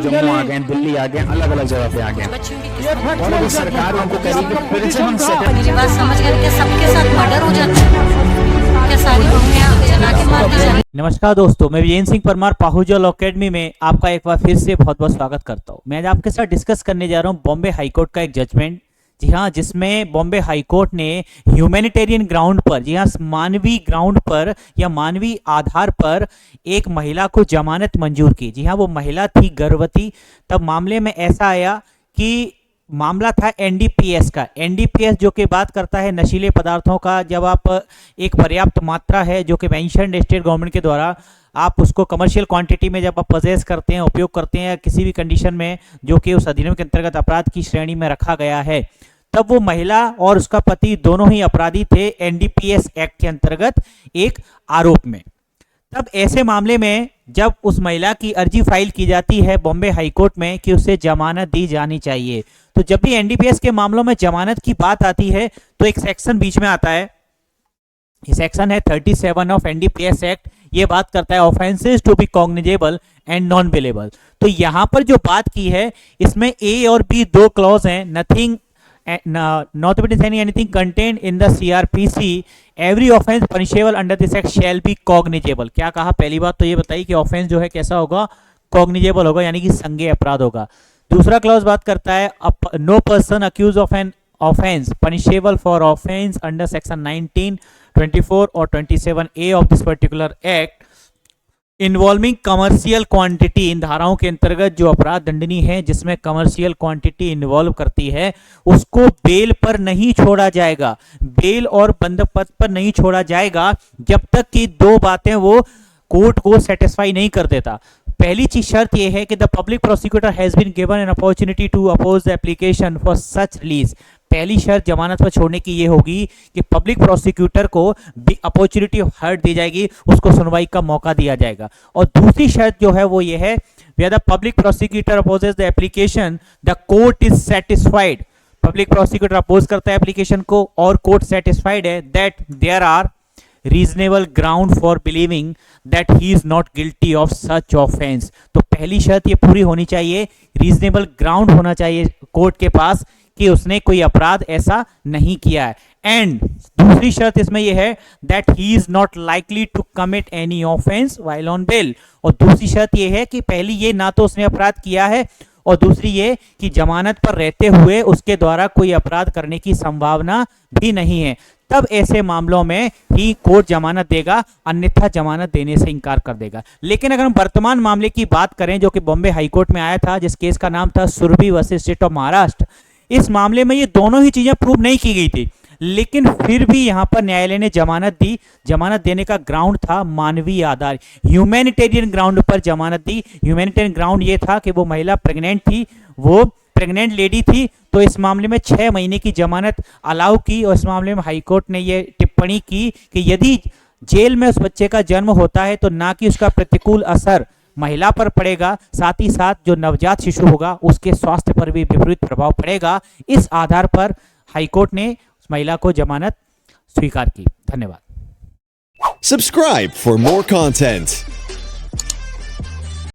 जम्मू आ गए, दिल्ली आ गए, अलग अलग जगह पे आ गए, और अभी सरकार उनको करी कि फिर से हम मेरी बात समझ गए कि सबके साथ मर्डर हो जाता है, क्या सारी बहुएं जला के मार दी जाती। नमस्कार दोस्तों, मैं विजेंद्र सिंह परमार पाहुजल अकेडमी में आपका एक बार फिर से बहुत बहुत स्वागत करता हूं। मैं आज आपके साथ डिस्कस करने जा रहा हूं बॉम्बे हाईकोर्ट का एक जजमेंट। जी हाँ, जिसमें बॉम्बे हाईकोर्ट ने ह्यूमैनिटेरियन ग्राउंड पर, जी हाँ मानवीय ग्राउंड पर या मानवीय आधार पर एक महिला को जमानत मंजूर की। जी हाँ, वो महिला थी गर्भवती। तब मामले में ऐसा आया कि मामला था एनडीपीएस का। एनडीपीएस जो कि बात करता है नशीले पदार्थों का। जब आप एक पर्याप्त मात्रा है जो कि मेंशन्ड स्टेट गवर्नमेंट के द्वारा, आप उसको कमर्शियल क्वांटिटी में जब आप पजेस करते हैं, उपयोग करते हैं किसी भी कंडीशन में जो कि उस अधिनियम के अंतर्गत अपराध की श्रेणी में रखा गया है, तब वो महिला और उसका पति दोनों ही अपराधी थे एनडीपीएस एक्ट के अंतर्गत एक आरोप में। तब ऐसे मामले में जब उस महिला की अर्जी फाइल की जाती है बॉम्बे हाईकोर्ट में कि उसे जमानत दी जानी चाहिए, तो जब भी एनडीपीएस के मामलों में जमानत की बात आती है तो एक सेक्शन बीच में आता है। ये सेक्शन है 37 ऑफ एनडीपीएस एक्ट। ये बात करता है offences to be cognizable and non bailable. तो यहां पर जो बात की है इसमें ए और बी दो क्लॉज हैं। Nothing notwithstanding anything contained in the CRPC, every offense punishable under this act shall be cognizable। क्या कहा? पहली बात तो ये बताई कि ऑफेंस जो है कैसा होगा, कॉग्निजेबल होगा, यानी कि संज्ञेय अपराध होगा। दूसरा क्लॉज बात करता है no person accused of an offence punishable for offence under section 19, 24 और 27A of this particular act involving commercial quantity. इन धाराओं के अंतर्गत जो अपराध दंडनीय है जिसमें कमर्शियल क्वांटिटी इन्वॉल्व करती है, उसको बेल पर नहीं छोड़ा जाएगा। बेल और बंदोबस्त पर नहीं छोड़ा जाएगा जब तक कि दो बातें वो कोर्ट को सेटिस्फाई नहीं कर देता। पहली चीज शर्त यह है कि the public prosecutor has been given an opportunity to oppose the application for such release. पहली शर्त जमानत पर छोड़ने की ये होगी कि पब्लिक प्रोसिक्यूटर को भी अपॉर्चुनिटी ऑफ हर्ट दी जाएगी, उसको सुनवाई का मौका दिया जाएगा। और दूसरी शर्त जो है वो ये है, where the public prosecutor opposes the application the court is satisfied. Public prosecutor oppose करता है एप्लीकेशन को और कोर्ट सेटिस्फाइड है that there are reasonable ground for believing that he is not guilty of such offence. तो पहली शर्त ये पूरी होनी चाहिए, रीजनेबल ग्राउंड होना चाहिए कोर्ट के पास कि उसने कोई अपराध ऐसा नहीं किया है। एंड दूसरी शर्त इसमें यह है that he is not likely to commit any offence while on bail. और दूसरी शर्त यह है कि पहली ये ना तो उसने अपराध किया है और दूसरी ये कि जमानत पर रहते हुए उसके द्वारा कोई अपराध करने की संभावना भी नहीं है। तब ऐसे मामलों में ही कोर्ट जमानत देगा, अन्यथा जमानत देने से इनकार कर देगा। लेकिन अगर हम वर्तमान मामले की बात करें जो कि बॉम्बे हाईकोर्ट में आया था, जिस केस का नाम था Surabhi versus state of Maharashtra, इस मामले में ये दोनों ही चीजें प्रूव नहीं की गई थी, लेकिन फिर भी यहां पर न्यायालय ने जमानत दी। जमानत देने का ग्राउंड था मानवीय आधार, ह्यूमैनिटेरियन ग्राउंड पर जमानत दी। ह्यूमैनिटेरियन ग्राउंड ये था कि वो महिला प्रेग्नेंट थी, वो प्रेग्नेंट लेडी थी, तो इस मामले में 6 महीने की जमानत अलाउ की। और इस मामले में हाईकोर्ट ने ये टिप्पणी की कि यदि जेल में उस बच्चे का जन्म होता है तो ना कि उसका प्रतिकूल असर महिला पर पड़ेगा, साथ ही साथ जो नवजात शिशु होगा उसके स्वास्थ्य पर भी विपरीत प्रभाव पड़ेगा। इस आधार पर हाईकोर्ट ने उस महिला को जमानत स्वीकार की। धन्यवाद। Subscribe for more content.